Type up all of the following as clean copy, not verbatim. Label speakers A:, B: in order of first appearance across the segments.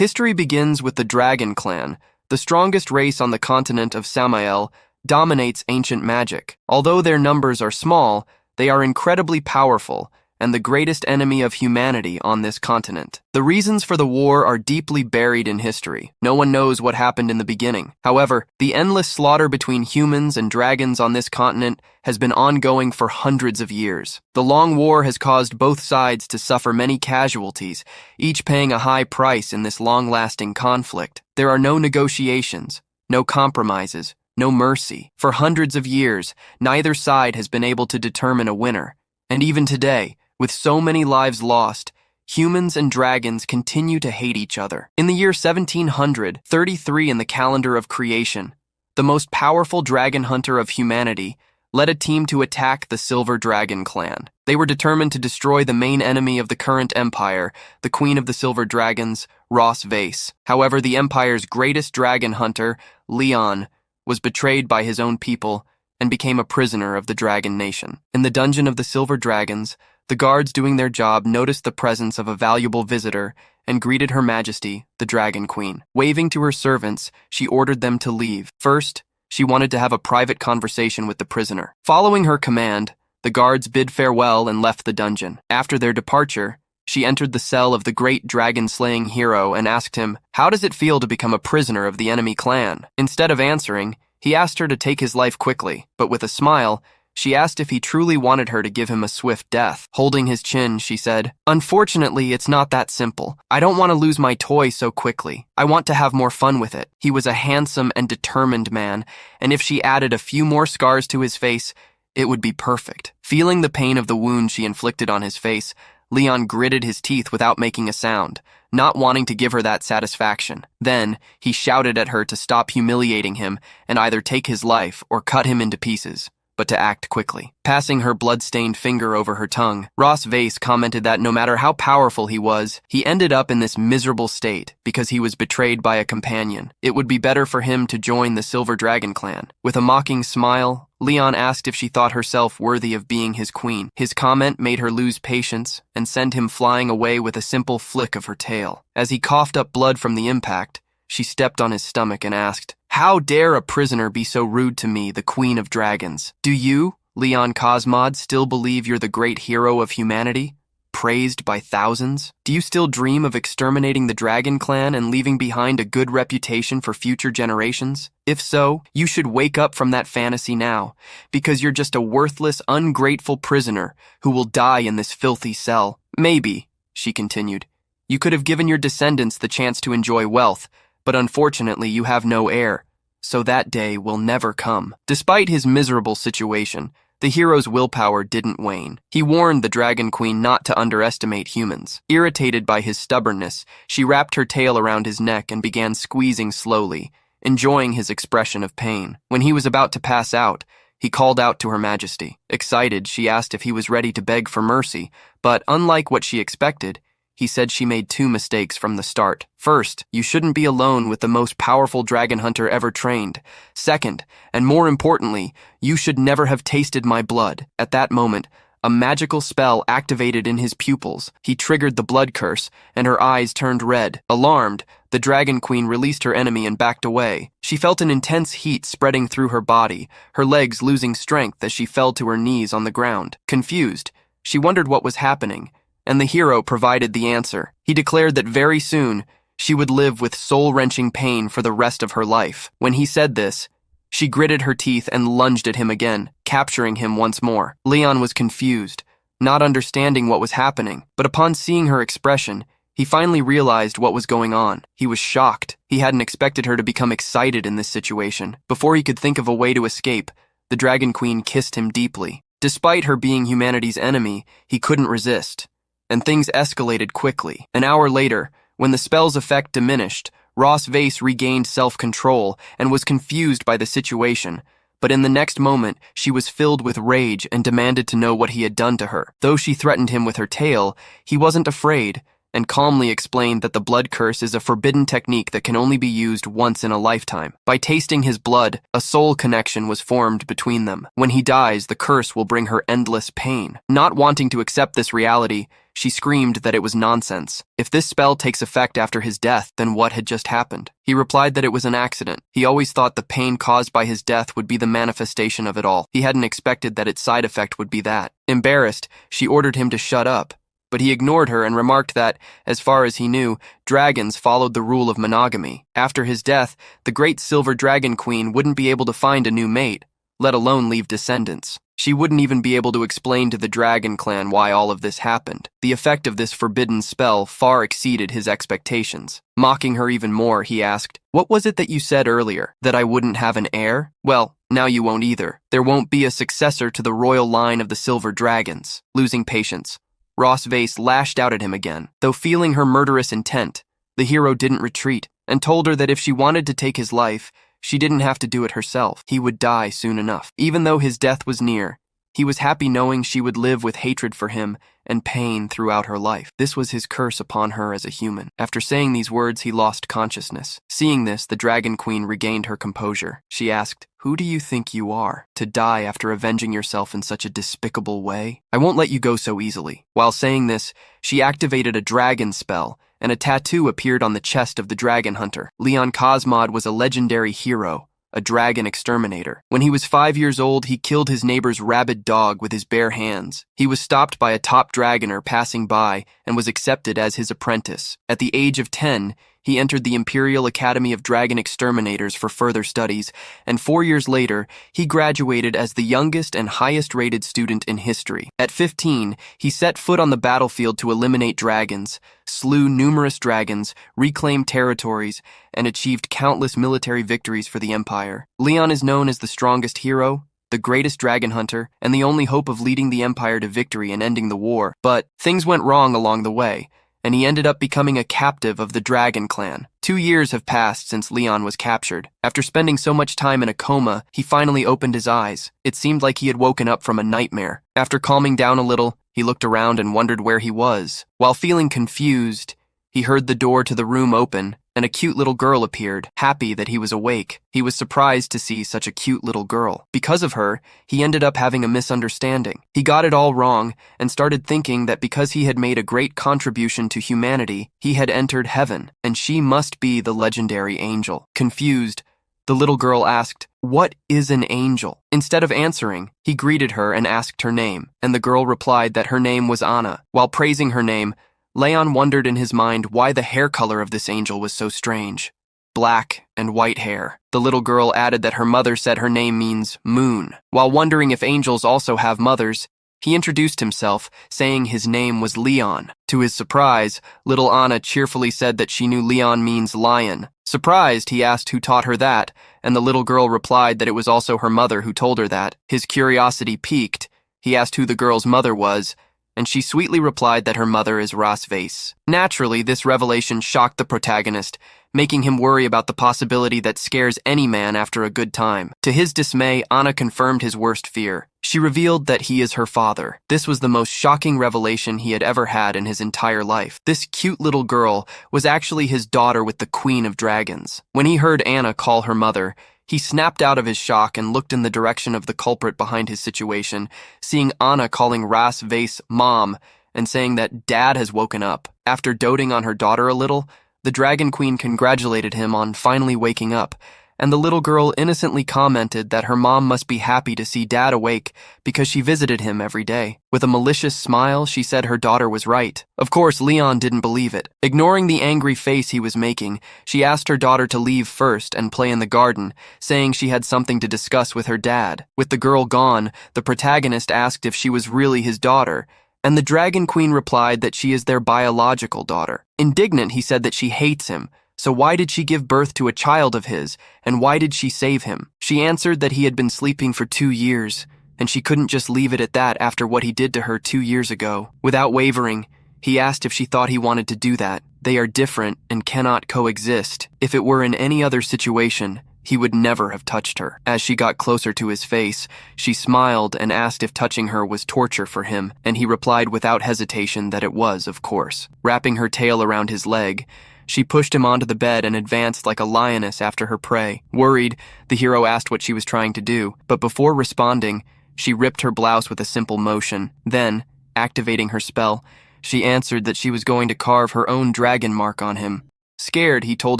A: History begins with the Dragon Clan. The strongest race on the continent of Samael dominates ancient magic. Although their numbers are small, they are incredibly powerful and the greatest enemy of humanity on this continent. The reasons for the war are deeply buried in history. No one knows what happened in the beginning. However, the endless slaughter between humans and dragons on this continent has been ongoing for hundreds of years. The long war has caused both sides to suffer many casualties, each paying a high price in this long-lasting conflict. There are no negotiations, no compromises, no mercy. For hundreds of years, neither side has been able to determine a winner. And even today, with so many lives lost, humans and dragons continue to hate each other. In the year 1733 in the calendar of creation, the most powerful dragon hunter of humanity led a team to attack the Silver Dragon Clan. They were determined to destroy the main enemy of the current empire, the Queen of the Silver Dragons, Ross Vase. However, the empire's greatest dragon hunter, Leon, was betrayed by his own people and became a prisoner of the Dragon Nation. In the dungeon of the Silver Dragons, the guards doing their job noticed the presence of a valuable visitor and greeted Her Majesty, the Dragon Queen. Waving to her servants, she ordered them to leave. First, she wanted to have a private conversation with the prisoner. Following her command, the guards bid farewell and left the dungeon. After their departure, she entered the cell of the great dragon-slaying hero and asked him, "How does it feel to become a prisoner of the enemy clan?" Instead of answering, he asked her to take his life quickly, but with a smile, she asked if he truly wanted her to give him a swift death. Holding his chin, she said, "Unfortunately, it's not that simple. I don't want to lose my toy so quickly. I want to have more fun with it." He was a handsome and determined man, and if she added a few more scars to his face, it would be perfect. Feeling the pain of the wound she inflicted on his face, Leon gritted his teeth without making a sound, not wanting to give her that satisfaction. Then, he shouted at her to stop humiliating him and either take his life or cut him into pieces, but to act quickly. Passing her blood-stained finger over her tongue, Ross Vase commented that no matter how powerful he was, he ended up in this miserable state because he was betrayed by a companion. It would be better for him to join the Silver Dragon Clan. With a mocking smile, Leon asked if she thought herself worthy of being his queen. His comment made her lose patience and send him flying away with a simple flick of her tail. As he coughed up blood from the impact, she stepped on his stomach and asked, "How dare a prisoner be so rude to me, the Queen of Dragons? Do you, Leon Cosmod, still believe you're the great hero of humanity, praised by thousands? Do you still dream of exterminating the Dragon Clan and leaving behind a good reputation for future generations? If so, you should wake up from that fantasy now, because you're just a worthless, ungrateful prisoner who will die in this filthy cell. Maybe," she continued, "you could have given your descendants the chance to enjoy wealth, but unfortunately you have no heir, so that day will never come." Despite his miserable situation, the hero's willpower didn't wane. He warned the Dragon Queen not to underestimate humans. Irritated by his stubbornness, she wrapped her tail around his neck and began squeezing slowly, enjoying his expression of pain. When he was about to pass out, he called out to Her Majesty. Excited, she asked if he was ready to beg for mercy, but unlike what she expected, he said she made two mistakes from the start. First, you shouldn't be alone with the most powerful dragon hunter ever trained. Second, and more importantly, you should never have tasted my blood. At that moment, a magical spell activated in his pupils. He triggered the blood curse, and her eyes turned red. Alarmed, the Dragon Queen released her enemy and backed away. She felt an intense heat spreading through her body, her legs losing strength as she fell to her knees on the ground. Confused, she wondered what was happening, and the hero provided the answer. He declared that very soon, she would live with soul-wrenching pain for the rest of her life. When he said this, she gritted her teeth and lunged at him again, capturing him once more. Leon was confused, not understanding what was happening, but upon seeing her expression, he finally realized what was going on. He was shocked. He hadn't expected her to become excited in this situation. Before he could think of a way to escape, the Dragon Queen kissed him deeply. Despite her being humanity's enemy, he couldn't resist, and things escalated quickly. An hour later, when the spell's effect diminished, Ross Vase regained self-control and was confused by the situation, but in the next moment, she was filled with rage and demanded to know what he had done to her. Though she threatened him with her tail, he wasn't afraid, and calmly explained that the blood curse is a forbidden technique that can only be used once in a lifetime. By tasting his blood, a soul connection was formed between them. When he dies, the curse will bring her endless pain. Not wanting to accept this reality, she screamed that it was nonsense. If this spell takes effect after his death, then what had just happened? He replied that it was an accident. He always thought the pain caused by his death would be the manifestation of it all. He hadn't expected that its side effect would be that. Embarrassed, she ordered him to shut up. But he ignored her and remarked that, as far as he knew, dragons followed the rule of monogamy. After his death, the great silver dragon queen wouldn't be able to find a new mate, let alone leave descendants. She wouldn't even be able to explain to the dragon clan why all of this happened. The effect of this forbidden spell far exceeded his expectations. Mocking her even more, he asked, "What was it that you said earlier? That I wouldn't have an heir? Well, now you won't either. There won't be a successor to the royal line of the silver dragons." Losing patience, Ross Vase lashed out at him again. Though feeling her murderous intent, the hero didn't retreat and told her that if she wanted to take his life, she didn't have to do it herself. He would die soon enough. Even though his death was near, he was happy knowing she would live with hatred for him and pain throughout her life. This was his curse upon her as a human. After saying these words, he lost consciousness. Seeing this, the Dragon Queen regained her composure. She asked, "Who do you think you are, to die after avenging yourself in such a despicable way? I won't let you go so easily." While saying this, she activated a dragon spell, and a tattoo appeared on the chest of the dragon hunter. Leon Cosmod was a legendary hero, a dragon exterminator. When he was 5 years old, he killed his neighbor's rabid dog with his bare hands. He was stopped by a top dragoner passing by and was accepted as his apprentice. At the age of 10, he entered the Imperial Academy of Dragon Exterminators for further studies, and 4 years later, he graduated as the youngest and highest-rated student in history. At 15, he set foot on the battlefield to eliminate dragons, slew numerous dragons, reclaimed territories, and achieved countless military victories for the Empire. Leon is known as the strongest hero, the greatest dragon hunter, and the only hope of leading the Empire to victory and ending the war. But things went wrong along the way, and he ended up becoming a captive of the Dragon Clan. 2 years have passed since Leon was captured. After spending so much time in a coma, he finally opened his eyes. It seemed like he had woken up from a nightmare. After calming down a little, he looked around and wondered where he was. While feeling confused, he heard the door to the room open, and a cute little girl appeared. Happy that he was awake, he was surprised to see such a cute little girl. Because of her, he ended up having a misunderstanding. He got it all wrong and started thinking that because he had made a great contribution to humanity, he had entered heaven, and she must be the legendary angel. Confused, the little girl asked, "What is an angel?" Instead of answering, he greeted her and asked her name, and the girl replied that her name was Anna. While praising her name, Leon wondered in his mind why the hair color of this angel was so strange. Black and white hair. The little girl added that her mother said her name means moon. While wondering if angels also have mothers, he introduced himself, saying his name was Leon. To his surprise, little Anna cheerfully said that she knew Leon means lion. Surprised, he asked who taught her that, and the little girl replied that it was also her mother who told her that. His curiosity piqued. He asked who the girl's mother was, and she sweetly replied that her mother is Ross Vase. Naturally, this revelation shocked the protagonist, making him worry about the possibility that scares any man after a good time. To his dismay, Anna confirmed his worst fear. She revealed that he is her father. This was the most shocking revelation he had ever had in his entire life. This cute little girl was actually his daughter with the Queen of Dragons. When he heard Anna call her mother, he snapped out of his shock and looked in the direction of the culprit behind his situation, seeing Anna calling Ross Vase Mom and saying that Dad has woken up. After doting on her daughter a little, the Dragon Queen congratulated him on finally waking up, and the little girl innocently commented that her mom must be happy to see Dad awake because she visited him every day. With a malicious smile, she said her daughter was right. Of course, Leon didn't believe it. Ignoring the angry face he was making, she asked her daughter to leave first and play in the garden, saying she had something to discuss with her dad. With the girl gone, the protagonist asked if she was really his daughter, and the Dragon Queen replied that she is their biological daughter. Indignant, he said that she hates him. So why did she give birth to a child of his, and why did she save him? She answered that he had been sleeping for 2 years, and she couldn't just leave it at that after what he did to her 2 years ago. Without wavering, he asked if she thought he wanted to do that. They are different and cannot coexist. If it were in any other situation, he would never have touched her. As she got closer to his face, she smiled and asked if touching her was torture for him, and he replied without hesitation that it was, of course. Wrapping her tail around his leg, she pushed him onto the bed and advanced like a lioness after her prey. Worried, the hero asked what she was trying to do, but before responding, she ripped her blouse with a simple motion. Then, activating her spell, she answered that she was going to carve her own dragon mark on him. Scared, he told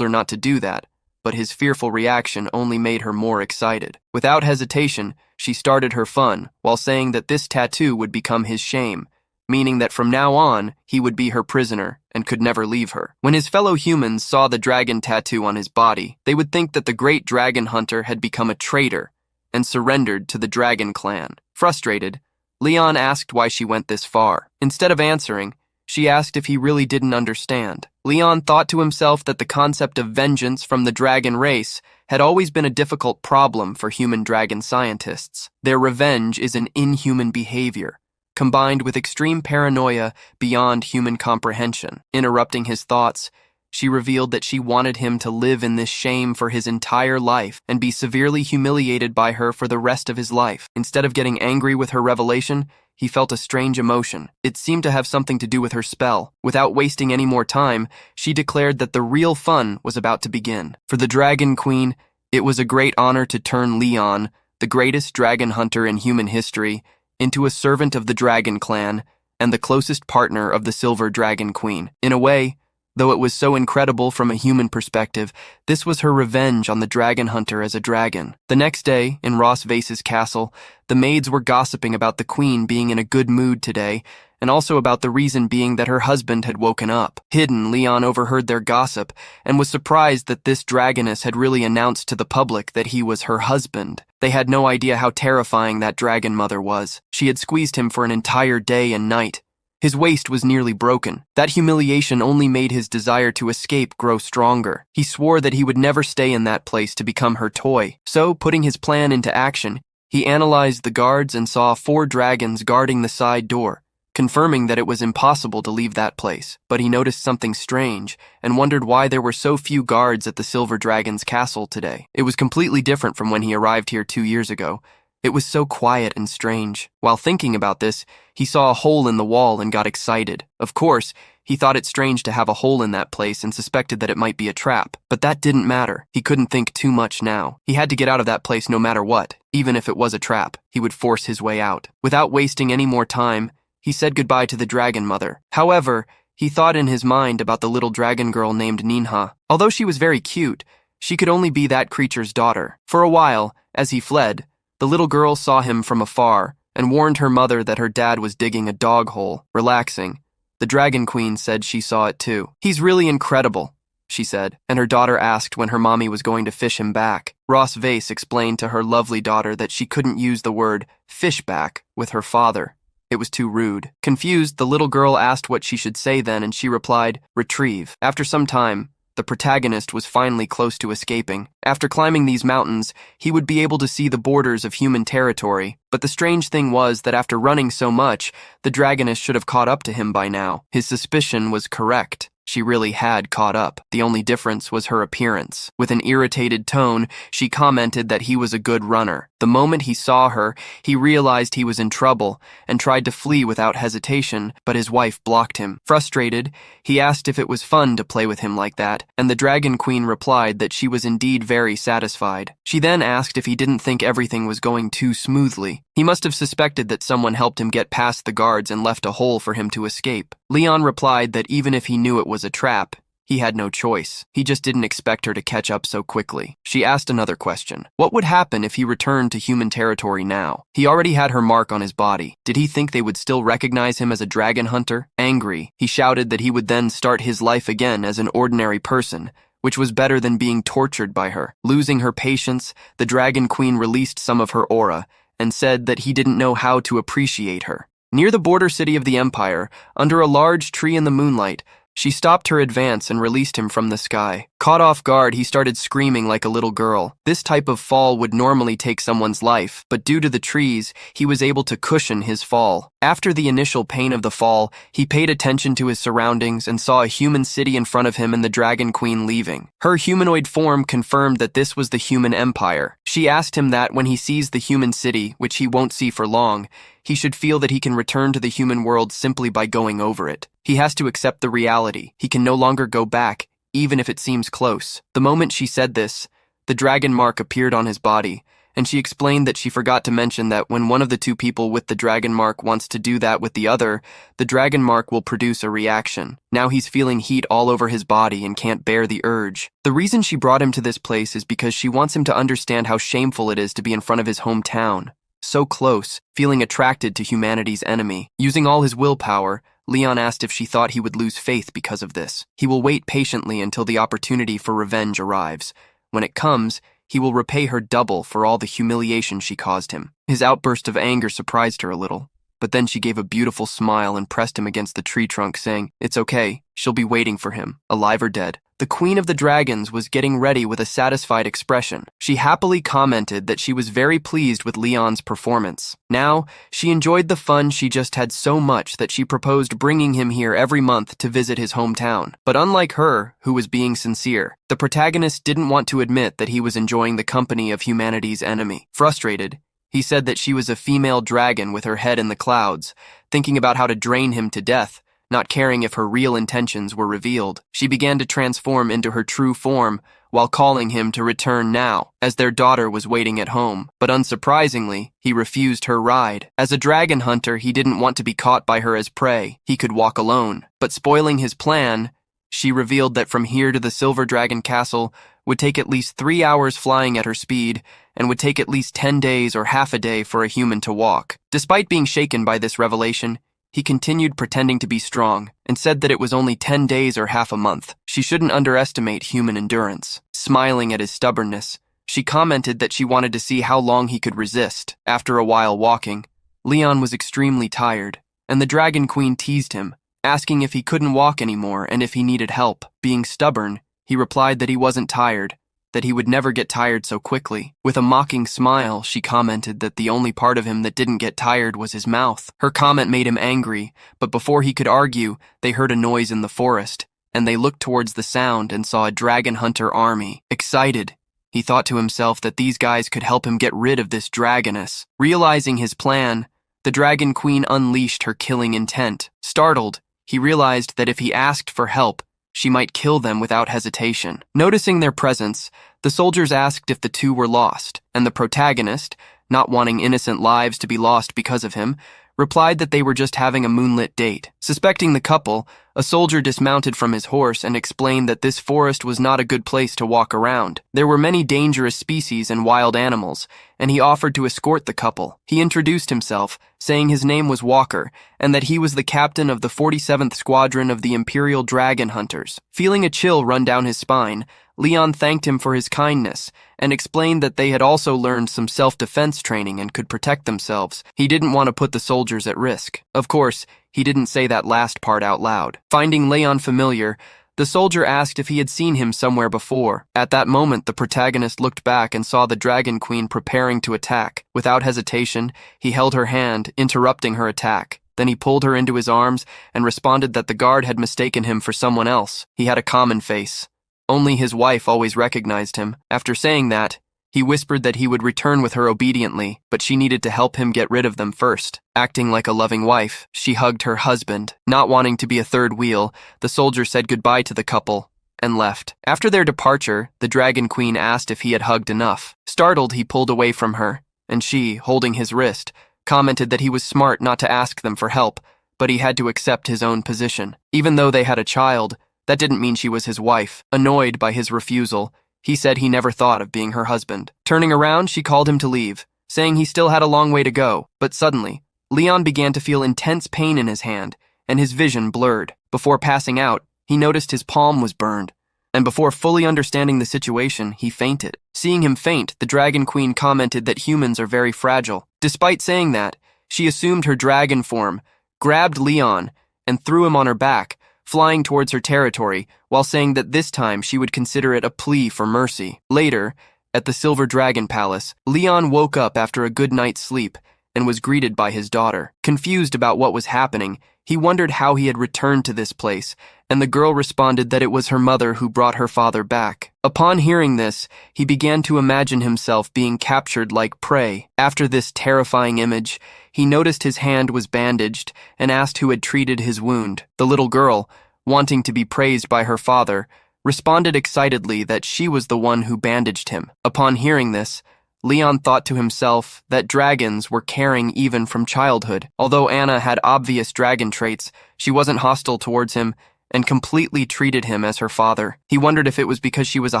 A: her not to do that, but his fearful reaction only made her more excited. Without hesitation, she started her fun while saying that this tattoo would become his shame, meaning that from now on, he would be her prisoner and could never leave her. When his fellow humans saw the dragon tattoo on his body, they would think that the great dragon hunter had become a traitor and surrendered to the dragon clan. Frustrated, Leon asked why she went this far. Instead of answering, she asked if he really didn't understand. Leon thought to himself that the concept of vengeance from the dragon race had always been a difficult problem for human dragon scientists. Their revenge is an inhuman behavior, combined with extreme paranoia beyond human comprehension. Interrupting his thoughts, she revealed that she wanted him to live in this shame for his entire life and be severely humiliated by her for the rest of his life. Instead of getting angry with her revelation, he felt a strange emotion. It seemed to have something to do with her spell. Without wasting any more time, she declared that the real fun was about to begin. For the Dragon Queen, it was a great honor to turn Leon, the greatest dragon hunter in human history, into a servant of the Dragon Clan and the closest partner of the Silver Dragon Queen. In a way, though it was so incredible from a human perspective, this was her revenge on the dragon hunter as a dragon. The next day, in Ross Vase's castle, the maids were gossiping about the queen being in a good mood today, and also about the reason being that her husband had woken up. Hidden, Leon overheard their gossip and was surprised that this dragoness had really announced to the public that he was her husband. They had no idea how terrifying that dragon mother was. She had squeezed him for an entire day and night. His waist was nearly broken. That humiliation only made his desire to escape grow stronger. He swore that he would never stay in that place to become her toy. So, putting his plan into action, he analyzed the guards and saw 4 dragons guarding the side door, confirming that it was impossible to leave that place. But he noticed something strange and wondered why there were so few guards at the Silver Dragon's castle today. It was completely different from when he arrived here 2 years ago. It was so quiet and strange. While thinking about this, he saw a hole in the wall and got excited. Of course, he thought it strange to have a hole in that place and suspected that it might be a trap. But that didn't matter. He couldn't think too much now. He had to get out of that place no matter what. Even if it was a trap, he would force his way out. Without wasting any more time, he said goodbye to the dragon mother. However, he thought in his mind about the little dragon girl named Ninha. Although she was very cute, she could only be that creature's daughter. For a while, as he fled, the little girl saw him from afar and warned her mother that her dad was digging a dog hole. Relaxing, the Dragon Queen said she saw it too. "He's really incredible," she said, and her daughter asked when her mommy was going to fish him back. Ross Vase explained to her lovely daughter that she couldn't use the word fish back with her father. It was too rude. Confused, the little girl asked what she should say then, and she replied, "Retrieve." After some time, the protagonist was finally close to escaping. After climbing these mountains, he would be able to see the borders of human territory. But the strange thing was that after running so much, the dragoness should have caught up to him by now. His suspicion was correct. She really had caught up. The only difference was her appearance. With an irritated tone, she commented that he was a good runner. The moment he saw her, he realized he was in trouble and tried to flee without hesitation, but his wife blocked him. Frustrated, he asked if it was fun to play with him like that, and the Dragon Queen replied that she was indeed very satisfied. She then asked if he didn't think everything was going too smoothly. He must have suspected that someone helped him get past the guards and left a hole for him to escape. Leon replied that even if he knew it was a trap, he had no choice. He just didn't expect her to catch up so quickly. She asked another question. What would happen if he returned to human territory now? He already had her mark on his body. Did he think they would still recognize him as a dragon hunter? Angry, he shouted that he would then start his life again as an ordinary person, which was better than being tortured by her. Losing her patience, the Dragon Queen released some of her aura and said that he didn't know how to appreciate her. Near the border city of the Empire, under a large tree in the moonlight, she stopped her advance and released him from the sky. Caught off guard, he started screaming like a little girl. This type of fall would normally take someone's life, but due to the trees, he was able to cushion his fall. After the initial pain of the fall, he paid attention to his surroundings and saw a human city in front of him and the Dragon Queen leaving. Her humanoid form confirmed that this was the human empire. She asked him that when he sees the human city, which he won't see for long, he should feel that he can return to the human world simply by going over it. He has to accept the reality. He can no longer go back, even if it seems close. The moment she said this, the dragon mark appeared on his body, and she explained that she forgot to mention that when one of the two people with the dragon mark wants to do that with the other, the dragon mark will produce a reaction. Now he's feeling heat all over his body and can't bear the urge. The reason she brought him to this place is because she wants him to understand how shameful it is to be in front of his hometown. So close, feeling attracted to humanity's enemy. Using all his willpower, Leon asked if she thought he would lose faith because of this. He will wait patiently until the opportunity for revenge arrives. When it comes, he will repay her double for all the humiliation she caused him. His outburst of anger surprised her a little, but then she gave a beautiful smile and pressed him against the tree trunk, saying, "It's okay, she'll be waiting for him, alive or dead." The Queen of the Dragons was getting ready with a satisfied expression. She happily commented that she was very pleased with Leon's performance. Now, she enjoyed the fun she just had so much that she proposed bringing him here every month to visit his hometown. But unlike her, who was being sincere, the protagonist didn't want to admit that he was enjoying the company of humanity's enemy. Frustrated, he said that she was a female dragon with her head in the clouds, thinking about how to drain him to death, not caring if her real intentions were revealed. She began to transform into her true form while calling him to return now, as their daughter was waiting at home. But unsurprisingly, he refused her ride. As a dragon hunter, he didn't want to be caught by her as prey. He could walk alone. But spoiling his plan, she revealed that from here to the Silver Dragon Castle would take at least 3 hours flying at her speed, and would take at least 10 days or half a day for a human to walk. Despite being shaken by this revelation, he continued pretending to be strong and said that it was only 10 days or half a month. She shouldn't underestimate human endurance. Smiling at his stubbornness, she commented that she wanted to see how long he could resist. After a while walking, Leon was extremely tired, and the Dragon Queen teased him, asking if he couldn't walk anymore and if he needed help. Being stubborn, he replied that he wasn't tired, that he would never get tired so quickly. With a mocking smile, she commented that the only part of him that didn't get tired was his mouth. Her comment made him angry, but before he could argue, they heard a noise in the forest, and they looked towards the sound and saw a dragon hunter army. Excited, he thought to himself that these guys could help him get rid of this dragoness. Realizing his plan, the Dragon Queen unleashed her killing intent. Startled, he realized that if he asked for help, she might kill them without hesitation. Noticing their presence, the soldiers asked if the two were lost, and the protagonist, not wanting innocent lives to be lost because of him, replied that they were just having a moonlit date. Suspecting the couple, a soldier dismounted from his horse and explained that this forest was not a good place to walk around. There were many dangerous species and wild animals, and he offered to escort the couple. He introduced himself, saying his name was Walker, and that he was the captain of the 47th Squadron of the Imperial Dragon Hunters. Feeling a chill run down his spine, Leon thanked him for his kindness and explained that they had also learned some self-defense training and could protect themselves. He didn't want to put the soldiers at risk. Of course, he didn't say that last part out loud. Finding Leon familiar, the soldier asked if he had seen him somewhere before. At that moment, the protagonist looked back and saw the Dragon Queen preparing to attack. Without hesitation, he held her hand, interrupting her attack. Then he pulled her into his arms and responded that the guard had mistaken him for someone else. He had a common face. Only his wife always recognized him. After saying that, he whispered that he would return with her obediently, but she needed to help him get rid of them first. Acting like a loving wife, she hugged her husband. Not wanting to be a third wheel, the soldier said goodbye to the couple and left. After their departure, the Dragon Queen asked if he had hugged enough. Startled, he pulled away from her, and she, holding his wrist, commented that he was smart not to ask them for help, but he had to accept his own position. Even though they had a child, that didn't mean she was his wife. Annoyed by his refusal, he said he never thought of being her husband. Turning around, she called him to leave, saying he still had a long way to go. But suddenly, Leon began to feel intense pain in his hand, and his vision blurred. Before passing out, he noticed his palm was burned, and before fully understanding the situation, he fainted. Seeing him faint, the Dragon Queen commented that humans are very fragile. Despite saying that, she assumed her dragon form, grabbed Leon, and threw him on her back, flying towards her territory, while saying that this time she would consider it a plea for mercy. Later, at the Silver Dragon Palace, Leon woke up after a good night's sleep and was greeted by his daughter. Confused about what was happening, he wondered how he had returned to this place, and the girl responded that it was her mother who brought her father back. Upon hearing this, he began to imagine himself being captured like prey. After this terrifying image, he noticed his hand was bandaged and asked who had treated his wound. The little girl, wanting to be praised by her father, responded excitedly that she was the one who bandaged him. Upon hearing this, Leon thought to himself that dragons were caring even from childhood. Although Anna had obvious dragon traits, she wasn't hostile towards him and completely treated him as her father. He wondered if it was because she was a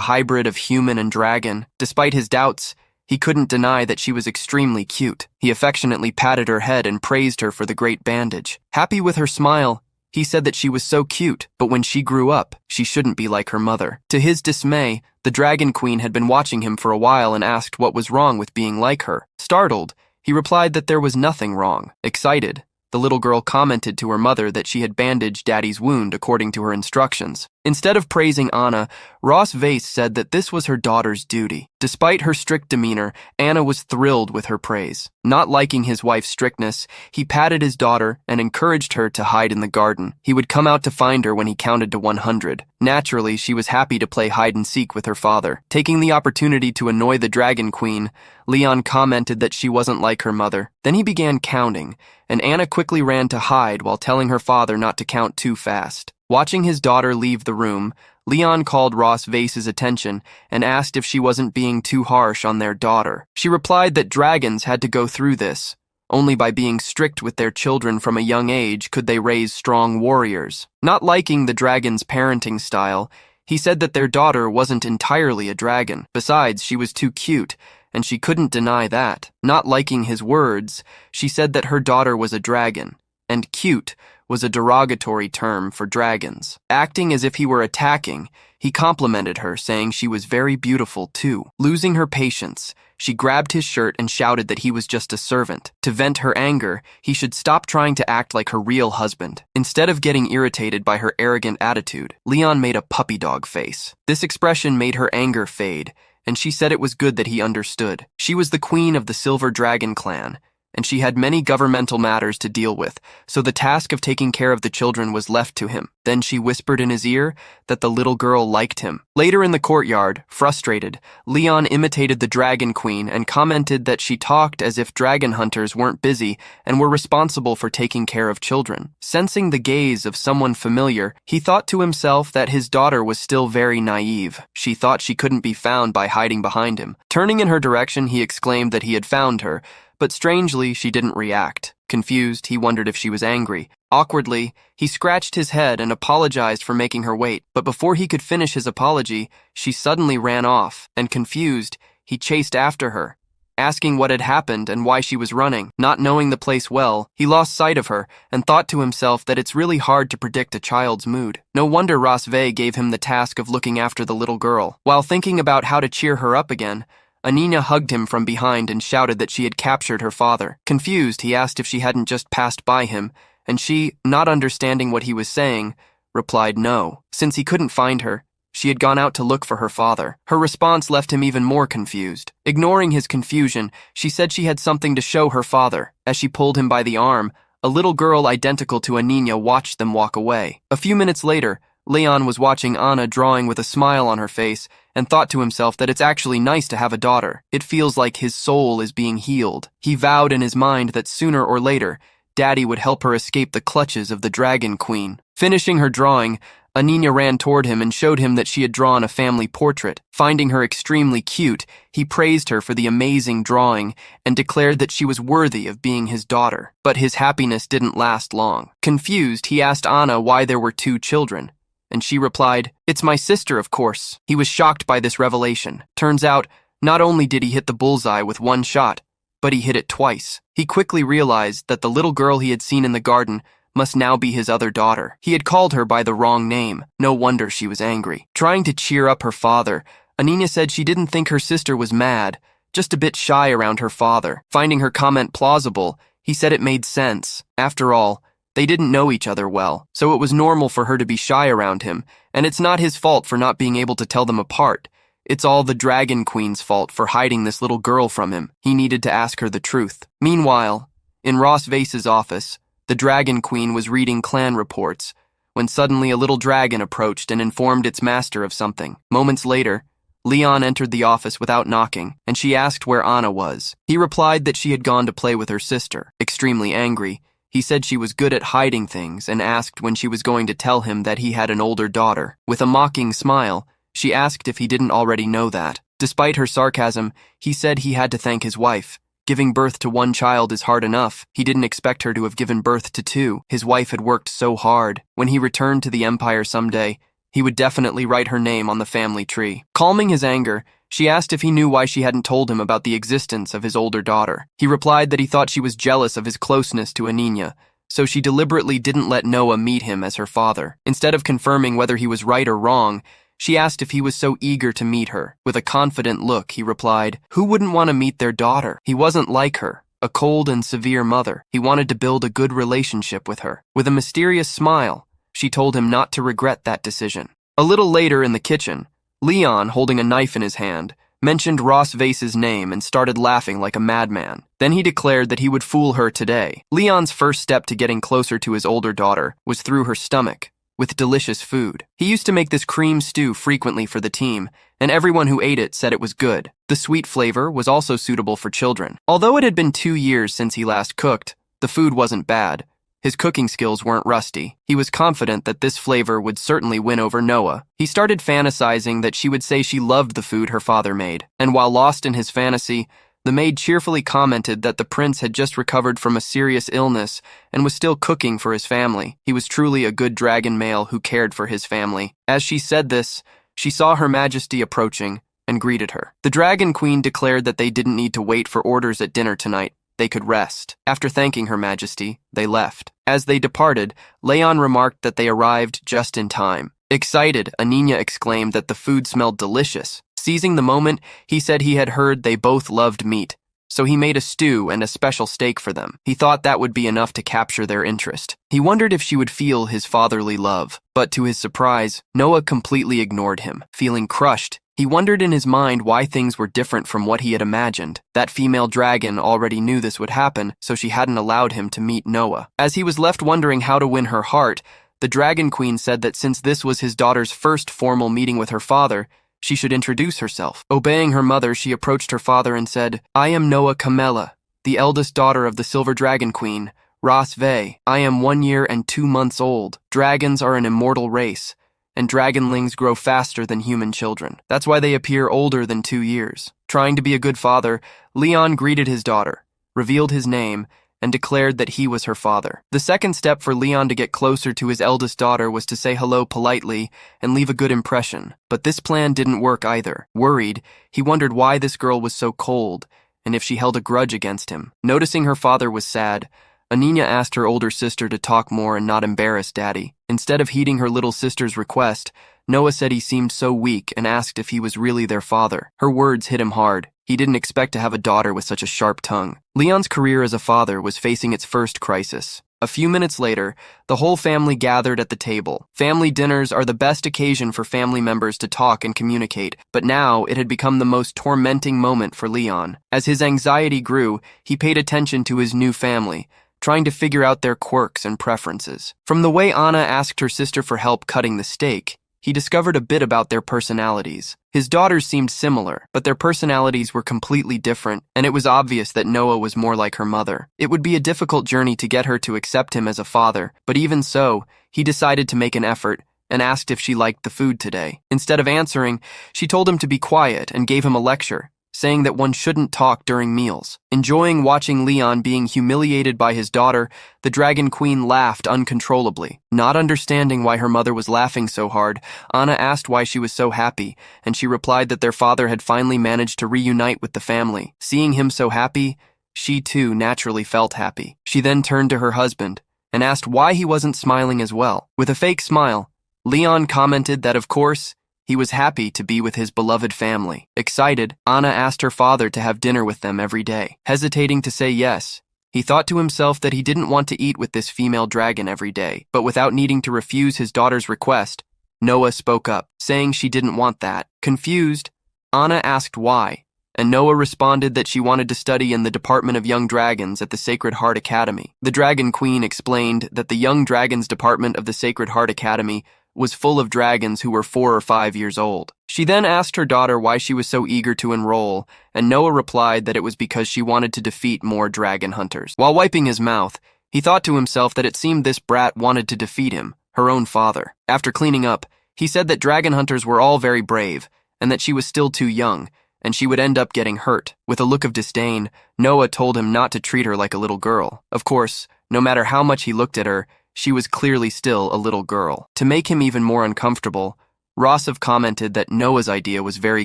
A: hybrid of human and dragon. Despite his doubts, he couldn't deny that she was extremely cute. He affectionately patted her head and praised her for the great bandage. Happy with her smile, he said that she was so cute, but when she grew up, she shouldn't be like her mother. To his dismay, the Dragon Queen had been watching him for a while and asked what was wrong with being like her. Startled, he replied that there was nothing wrong. Excited, the little girl commented to her mother that she had bandaged Daddy's wound according to her instructions. Instead of praising Anna, Ross Vase said that this was her daughter's duty. Despite her strict demeanor, Anna was thrilled with her praise. Not liking his wife's strictness, he patted his daughter and encouraged her to hide in the garden. He would come out to find her when he counted to 100. Naturally, she was happy to play hide-and-seek with her father. Taking the opportunity to annoy the Dragon Queen, Leon commented that she wasn't like her mother. Then he began counting, and Anna quickly ran to hide while telling her father not to count too fast. Watching his daughter leave the room, Leon called Ross Vase's attention and asked if she wasn't being too harsh on their daughter. She replied that dragons had to go through this. Only by being strict with their children from a young age could they raise strong warriors. Not liking the dragon's parenting style, he said that their daughter wasn't entirely a dragon. Besides, she was too cute, and she couldn't deny that. Not liking his words, she said that her daughter was a dragon, and cute was a derogatory term for dragons. Acting as if he were attacking, he complimented her, saying she was very beautiful too. Losing her patience, she grabbed his shirt and shouted that he was just a servant. To vent her anger, he should stop trying to act like her real husband. Instead of getting irritated by her arrogant attitude, Leon made a puppy dog face. This expression made her anger fade, and she said it was good that he understood. She was the queen of the Silver Dragon clan, and she had many governmental matters to deal with, so the task of taking care of the children was left to him. Then she whispered in his ear that the little girl liked him. Later in the courtyard, frustrated, Leon imitated the Dragon Queen and commented that she talked as if dragon hunters weren't busy and were responsible for taking care of children. Sensing the gaze of someone familiar, he thought to himself that his daughter was still very naive. She thought she couldn't be found by hiding behind him. Turning in her direction, he exclaimed that he had found her, but strangely, she didn't react. Confused, he wondered if she was angry. Awkwardly, he scratched his head and apologized for making her wait, but before he could finish his apology, she suddenly ran off, and confused, he chased after her, asking what had happened and why she was running. Not knowing the place well, he lost sight of her and thought to himself that it's really hard to predict a child's mood. No wonder Ross Vase gave him the task of looking after the little girl. While thinking about how to cheer her up again, Anina hugged him from behind and shouted that she had captured her father. Confused, he asked if she hadn't just passed by him, and she, not understanding what he was saying, replied no. Since he couldn't find her, she had gone out to look for her father. Her response left him even more confused. Ignoring his confusion, she said she had something to show her father. As she pulled him by the arm, a little girl identical to Anina watched them walk away. A few minutes later, Leon was watching Anna drawing with a smile on her face and thought to himself that it's actually nice to have a daughter. It feels like his soul is being healed. He vowed in his mind that sooner or later, Daddy would help her escape the clutches of the Dragon Queen. Finishing her drawing, Anina ran toward him and showed him that she had drawn a family portrait. Finding her extremely cute, he praised her for the amazing drawing and declared that she was worthy of being his daughter. But his happiness didn't last long. Confused, he asked Anna why there were 2 children. And she replied, "It's my sister, of course." He was shocked by this revelation. Turns out, not only did he hit the bullseye with 1 shot, but he hit it twice. He quickly realized that the little girl he had seen in the garden must now be his other daughter. He had called her by the wrong name. No wonder she was angry. Trying to cheer up her father, Anina said she didn't think her sister was mad, just a bit shy around her father. Finding her comment plausible, he said it made sense. After all, they didn't know each other well, so it was normal for her to be shy around him, and it's not his fault for not being able to tell them apart. It's all the Dragon Queen's fault for hiding this little girl from him. He needed to ask her the truth. Meanwhile, in Ross Vase's office, the Dragon Queen was reading clan reports when suddenly a little dragon approached and informed its master of something. Moments later, Leon entered the office without knocking, and she asked where Anna was. He replied that she had gone to play with her sister. Extremely angry, he said she was good at hiding things and asked when she was going to tell him that he had an older daughter. With a mocking smile, she asked if he didn't already know that. Despite her sarcasm, he said he had to thank his wife. Giving birth to one child is hard enough. He didn't expect her to have given birth to two. His wife had worked so hard. When he returned to the Empire someday, he would definitely write her name on the family tree. Calming his anger, she asked if he knew why she hadn't told him about the existence of his older daughter. He replied that he thought she was jealous of his closeness to Aninya, so she deliberately didn't let Noah meet him as her father. Instead of confirming whether he was right or wrong, she asked if he was so eager to meet her. With a confident look, he replied, "Who wouldn't want to meet their daughter?" He wasn't like her, a cold and severe mother. He wanted to build a good relationship with her. With a mysterious smile, she told him not to regret that decision. A little later in the kitchen, Leon, holding a knife in his hand, mentioned Ross Vase's name and started laughing like a madman. Then he declared that he would fool her today. Leon's first step to getting closer to his older daughter was through her stomach, with delicious food. He used to make this cream stew frequently for the team, and everyone who ate it said it was good. The sweet flavor was also suitable for children. Although it had been 2 years since he last cooked, the food wasn't bad. His cooking skills weren't rusty. He was confident that this flavor would certainly win over Noah. He started fantasizing that she would say she loved the food her father made, and while lost in his fantasy, the maid cheerfully commented that the prince had just recovered from a serious illness and was still cooking for his family. He was truly a good dragon male who cared for his family. As she said this, she saw Her Majesty approaching and greeted her. The Dragon Queen declared that they didn't need to wait for orders at dinner tonight. They could rest. After thanking Her Majesty, they left. As they departed, Leon remarked that they arrived just in time. Excited, Aninya exclaimed that the food smelled delicious. Seizing the moment, he said he had heard they both loved meat, so he made a stew and a special steak for them. He thought that would be enough to capture their interest. He wondered if she would feel his fatherly love, but to his surprise, Noah completely ignored him. Feeling crushed, he wondered in his mind why things were different from what he had imagined. That female dragon already knew this would happen, so she hadn't allowed him to meet Noah. As he was left wondering how to win her heart, the Dragon Queen said that since this was his daughter's first formal meeting with her father, she should introduce herself. Obeying her mother, she approached her father and said, "I am Noah Kamela, the eldest daughter of the Silver Dragon Queen, Ross Vay. I am 1 year and 2 months old. Dragons are an immortal race, and dragonlings grow faster than human children. That's why they appear older than 2 years." Trying to be a good father, Leon greeted his daughter, revealed his name, and declared that he was her father. The second step for Leon to get closer to his eldest daughter was to say hello politely and leave a good impression. But this plan didn't work either. Worried, he wondered why this girl was so cold and if she held a grudge against him. Noticing her father was sad, Aninya asked her older sister to talk more and not embarrass Daddy. Instead of heeding her little sister's request, Noah said he seemed so weak and asked if he was really their father. Her words hit him hard. He didn't expect to have a daughter with such a sharp tongue. Leon's career as a father was facing its first crisis. A few minutes later, the whole family gathered at the table. Family dinners are the best occasion for family members to talk and communicate, but now it had become the most tormenting moment for Leon. As his anxiety grew, he paid attention to his new family, trying to figure out their quirks and preferences. From the way Anna asked her sister for help cutting the steak, he discovered a bit about their personalities. His daughters seemed similar, but their personalities were completely different, and it was obvious that Noah was more like her mother. It would be a difficult journey to get her to accept him as a father, but even so, he decided to make an effort and asked if she liked the food today. Instead of answering, she told him to be quiet and gave him a lecture, saying that one shouldn't talk during meals. Enjoying watching Leon being humiliated by his daughter, the Dragon Queen laughed uncontrollably. Not understanding why her mother was laughing so hard, Anna asked why she was so happy, and she replied that their father had finally managed to reunite with the family. Seeing him so happy, she too naturally felt happy. She then turned to her husband and asked why he wasn't smiling as well. With a fake smile, Leon commented that of course, he was happy to be with his beloved family. Excited, Anna asked her father to have dinner with them every day. Hesitating to say yes, he thought to himself that he didn't want to eat with this female dragon every day. But without needing to refuse his daughter's request, Noah spoke up, saying she didn't want that. Confused, Anna asked why, and Noah responded that she wanted to study in the Department of Young Dragons at the Sacred Heart Academy. The Dragon Queen explained that the Young Dragons Department of the Sacred Heart Academy was full of dragons who were 4 or 5 years old. She then asked her daughter why she was so eager to enroll, and Noah replied that it was because she wanted to defeat more dragon hunters. While wiping his mouth, he thought to himself that it seemed this brat wanted to defeat him, her own father. After cleaning up, he said that dragon hunters were all very brave, and that she was still too young, and she would end up getting hurt. With a look of disdain, Noah told him not to treat her like a little girl. Of course, no matter how much he looked at her, she was clearly still a little girl. To make him even more uncomfortable, Rossov commented that Noah's idea was very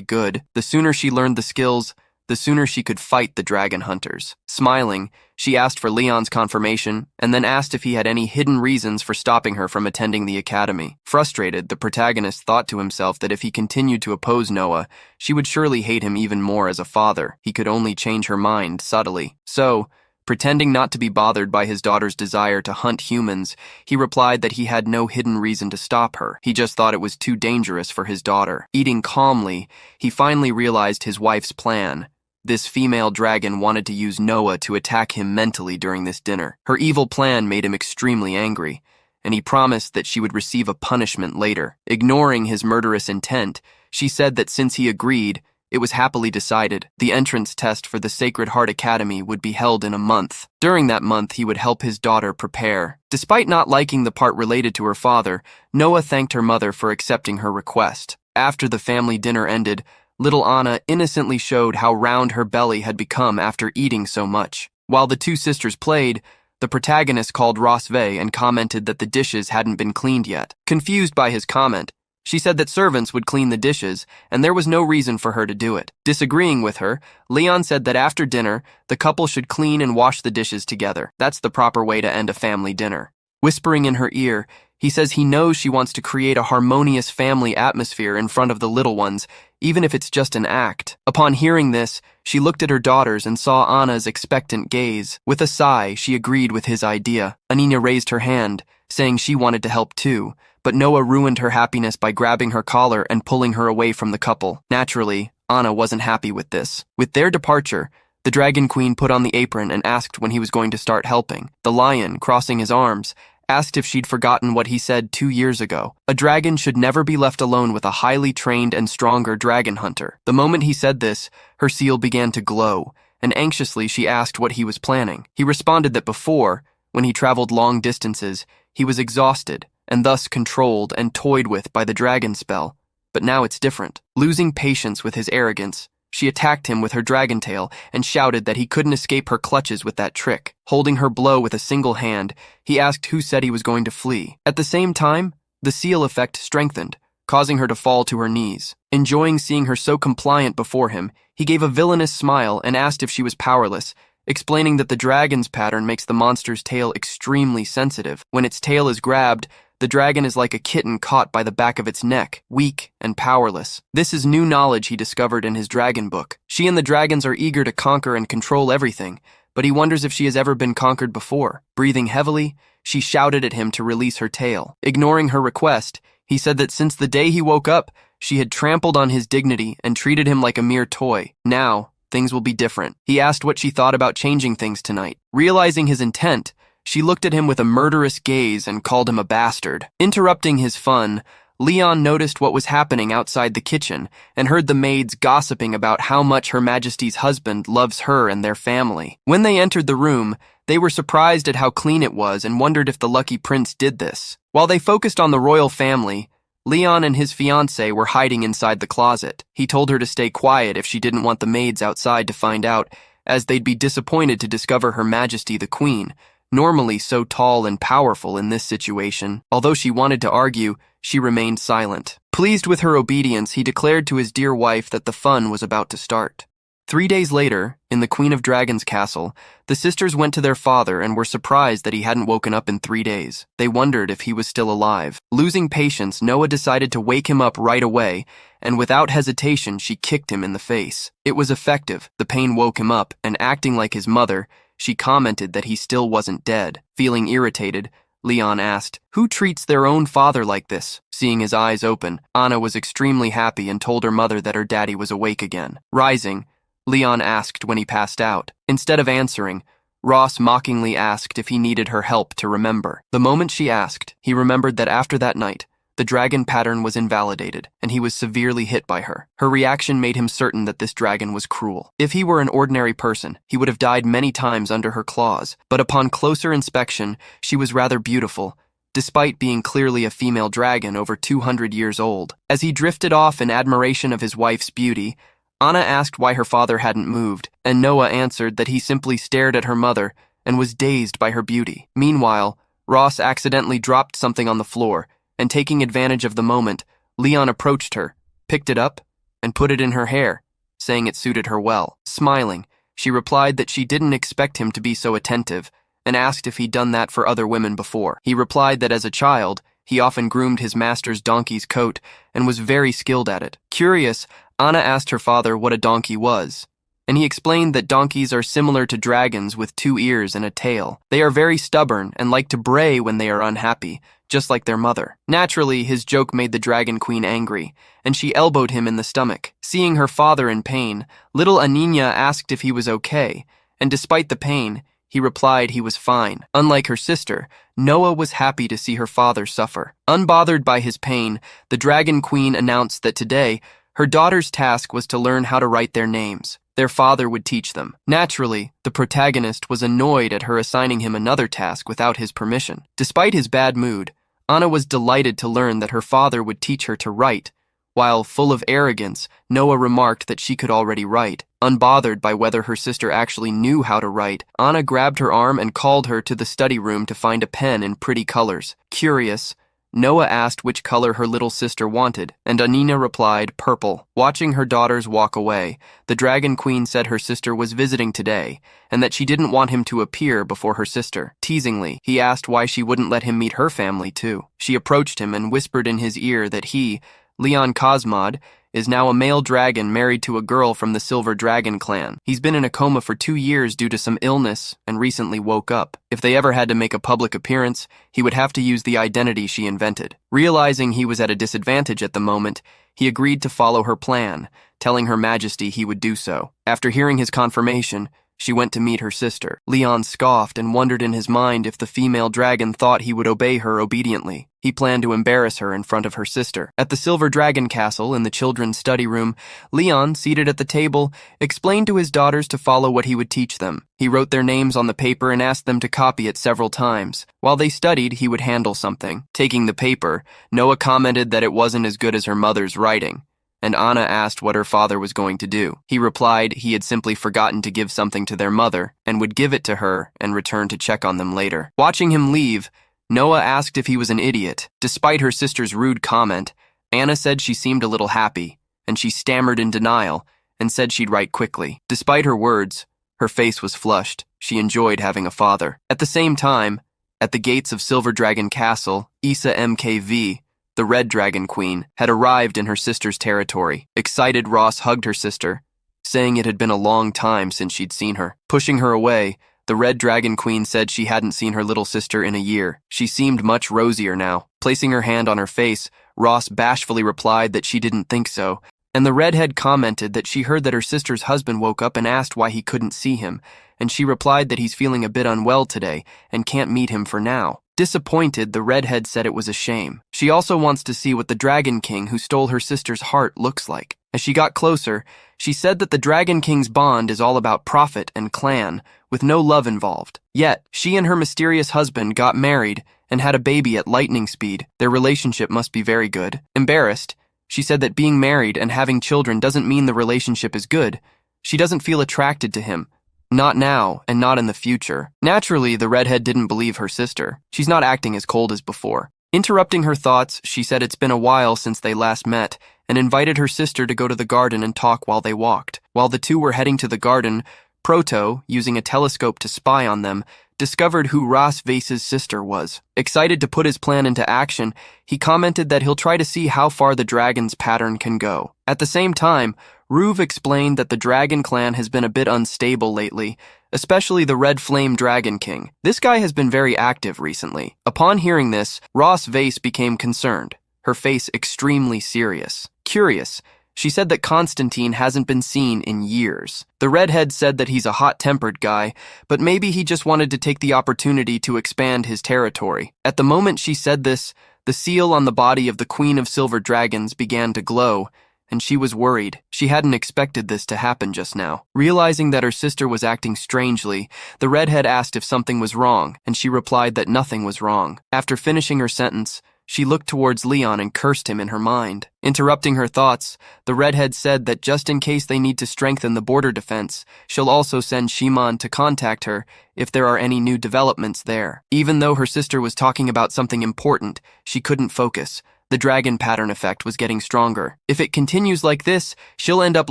A: good. The sooner she learned the skills, the sooner she could fight the dragon hunters. Smiling, she asked for Leon's confirmation, and then asked if he had any hidden reasons for stopping her from attending the academy. Frustrated, the protagonist thought to himself that if he continued to oppose Noah, she would surely hate him even more as a father. He could only change her mind subtly. So, pretending not to be bothered by his daughter's desire to hunt humans, he replied that he had no hidden reason to stop her. He just thought it was too dangerous for his daughter. Eating calmly, he finally realized his wife's plan. This female dragon wanted to use Noah to attack him mentally during this dinner. Her evil plan made him extremely angry, and he promised that she would receive a punishment later. Ignoring his murderous intent, she said that since he agreed, it was happily decided. The entrance test for the Sacred Heart Academy would be held in a month. During that month, he would help his daughter prepare. Despite not liking the part related to her father, Noah thanked her mother for accepting her request. After the family dinner ended, little Anna innocently showed how round her belly had become after eating so much. While the two sisters played, the protagonist called Rosve and commented that the dishes hadn't been cleaned yet. Confused by his comment, she said that servants would clean the dishes, and there was no reason for her to do it. Disagreeing with her, Leon said that after dinner, the couple should clean and wash the dishes together. That's the proper way to end a family dinner. Whispering in her ear, he says he knows she wants to create a harmonious family atmosphere in front of the little ones, even if it's just an act. Upon hearing this, she looked at her daughters and saw Anna's expectant gaze. With a sigh, she agreed with his idea. Anina raised her hand, saying she wanted to help too, but Noah ruined her happiness by grabbing her collar and pulling her away from the couple. Naturally, Anna wasn't happy with this. With their departure, the Dragon Queen put on the apron and asked when he was going to start helping. The lion, crossing his arms, asked if she'd forgotten what he said 2 years ago. A dragon should never be left alone with a highly trained and stronger dragon hunter. The moment he said this, her seal began to glow, and anxiously she asked what he was planning. He responded that before, when he traveled long distances, he was exhausted, and thus controlled and toyed with by the dragon spell. But now it's different. Losing patience with his arrogance, she attacked him with her dragon tail and shouted that he couldn't escape her clutches with that trick. Holding her blow with a single hand, he asked who said he was going to flee. At the same time, the seal effect strengthened, causing her to fall to her knees. Enjoying seeing her so compliant before him, he gave a villainous smile and asked if she was powerless, explaining that the dragon's pattern makes the monster's tail extremely sensitive. When its tail is grabbed, the dragon is like a kitten caught by the back of its neck, weak and powerless. This is new knowledge he discovered in his dragon book. She and the dragons are eager to conquer and control everything, but he wonders if she has ever been conquered before. Breathing heavily, she shouted at him to release her tail. Ignoring her request, he said that since the day he woke up, she had trampled on his dignity and treated him like a mere toy. Now, things will be different. He asked what she thought about changing things tonight. Realizing his intent, she looked at him with a murderous gaze and called him a bastard. Interrupting his fun, Leon noticed what was happening outside the kitchen and heard the maids gossiping about how much Her Majesty's husband loves her and their family. When they entered the room, they were surprised at how clean it was and wondered if the lucky prince did this. While they focused on the royal family, Leon and his fiancée were hiding inside the closet. He told her to stay quiet if she didn't want the maids outside to find out, as they'd be disappointed to discover Her Majesty the Queen, normally so tall and powerful in this situation. Although she wanted to argue, she remained silent. Pleased with her obedience, he declared to his dear wife that the fun was about to start. 3 days later, in the Queen of Dragons' castle, the sisters went to their father and were surprised that he hadn't woken up in 3 days. They wondered if he was still alive. Losing patience, Noah decided to wake him up right away, and without hesitation, she kicked him in the face. It was effective. The pain woke him up, and acting like his mother, she commented that he still wasn't dead. Feeling irritated, Leon asked. Who treats their own father like this? Seeing his eyes open, Anna was extremely happy and told her mother that her daddy was awake again. Rising, Leon asked when he passed out. Instead of answering, Ross mockingly asked if he needed her help to remember. The moment she asked, he remembered that after that night, the dragon pattern was invalidated, and he was severely hit by her. Her reaction made him certain that this dragon was cruel. If he were an ordinary person, he would have died many times under her claws, but upon closer inspection, she was rather beautiful, despite being clearly a female dragon over 200 years old. As he drifted off in admiration of his wife's beauty, Anna asked why her father hadn't moved, and Noah answered that he simply stared at her mother and was dazed by her beauty. Meanwhile, Ross accidentally dropped something on the floor, and taking advantage of the moment, Leon approached her, picked it up, and put it in her hair, saying it suited her well. Smiling, she replied that she didn't expect him to be so attentive, and asked if he'd done that for other women before. He replied that as a child, he often groomed his master's donkey's coat and was very skilled at it. Curious, Anna asked her father what a donkey was, and he explained that donkeys are similar to dragons with 2 ears and a tail. They are very stubborn and like to bray when they are unhappy, just like their mother. Naturally, his joke made the Dragon Queen angry, and she elbowed him in the stomach. Seeing her father in pain, little Anina asked if he was okay, and despite the pain, he replied he was fine. Unlike her sister, Noah was happy to see her father suffer. Unbothered by his pain, the Dragon Queen announced that today, her daughter's task was to learn how to write their names. Their father would teach them. Naturally, the protagonist was annoyed at her assigning him another task without his permission. Despite his bad mood, Anna was delighted to learn that her father would teach her to write, while, full of arrogance, Noah remarked that she could already write. Unbothered by whether her sister actually knew how to write, Anna grabbed her arm and called her to the study room to find a pen in pretty colors. Curious, Noah asked which color her little sister wanted, and Anina replied, purple. Watching her daughters walk away, the Dragon Queen said her sister was visiting today, and that she didn't want him to appear before her sister. Teasingly, he asked why she wouldn't let him meet her family too. She approached him and whispered in his ear that he, Leon Cosmod, is now a male dragon married to a girl from the Silver Dragon clan. He's been in a coma for 2 years due to some illness and recently woke up. If they ever had to make a public appearance, he would have to use the identity she invented. Realizing he was at a disadvantage at the moment, he agreed to follow her plan, telling Her Majesty he would do so. After hearing his confirmation, she went to meet her sister. Leon scoffed and wondered in his mind if the female dragon thought he would obey her obediently. He planned to embarrass her in front of her sister. At the Silver Dragon Castle in the children's study room, Leon, seated at the table, explained to his daughters to follow what he would teach them. He wrote their names on the paper and asked them to copy it several times. While they studied, he would handle something. Taking the paper, Noah commented that it wasn't as good as her mother's writing, and Anna asked what her father was going to do. He replied he had simply forgotten to give something to their mother and would give it to her and return to check on them later. Watching him leave, Noah asked if he was an idiot. Despite her sister's rude comment, Anna said she seemed a little happy, and she stammered in denial and said she'd write quickly. Despite her words, her face was flushed. She enjoyed having a father. At the same time, at the gates of Silver Dragon Castle, Issa MKV, the Red Dragon Queen, had arrived in her sister's territory. Excited, Ross hugged her sister, saying it had been a long time since she'd seen her. Pushing her away, the Red Dragon Queen said she hadn't seen her little sister in a year. She seemed much rosier now. Placing her hand on her face, Ross bashfully replied that she didn't think so, and the redhead commented that she heard that her sister's husband woke up and asked why he couldn't see him, and she replied that he's feeling a bit unwell today and can't meet him for now. Disappointed, the redhead said it was a shame. She also wants to see what the Dragon King who stole her sister's heart looks like. As she got closer, she said that the Dragon King's bond is all about profit and clan, with no love involved. Yet, she and her mysterious husband got married and had a baby at lightning speed. Their relationship must be very good. Embarrassed, she said that being married and having children doesn't mean the relationship is good. She doesn't feel attracted to him. Not now, and not in the future. Naturally, the redhead didn't believe her sister. She's not acting as cold as before. Interrupting her thoughts, she said it's been a while since they last met, and invited her sister to go to the garden and talk while they walked. While the two were heading to the garden, Proto, using a telescope to spy on them, discovered who Ras Vase's sister was. Excited to put his plan into action, he commented that he'll try to see how far the dragon's pattern can go. At the same time, Ruve explained that the Dragon Clan has been a bit unstable lately, especially the Red Flame Dragon King. This guy has been very active recently. Upon hearing this, Ross Vase became concerned, her face extremely serious. Curious, she said that Constantine hasn't been seen in years. The redhead said that he's a hot-tempered guy, but maybe he just wanted to take the opportunity to expand his territory. At the moment she said this, the seal on the body of the Queen of Silver Dragons began to glow, and she was worried. She hadn't expected this to happen just now. Realizing that her sister was acting strangely, the redhead asked if something was wrong, and she replied that nothing was wrong. After finishing her sentence, she looked towards Leon and cursed him in her mind. Interrupting her thoughts, the redhead said that just in case they need to strengthen the border defense, she'll also send Shimon to contact her if there are any new developments there. Even though her sister was talking about something important, she couldn't focus. The dragon pattern effect was getting stronger. If it continues like this, she'll end up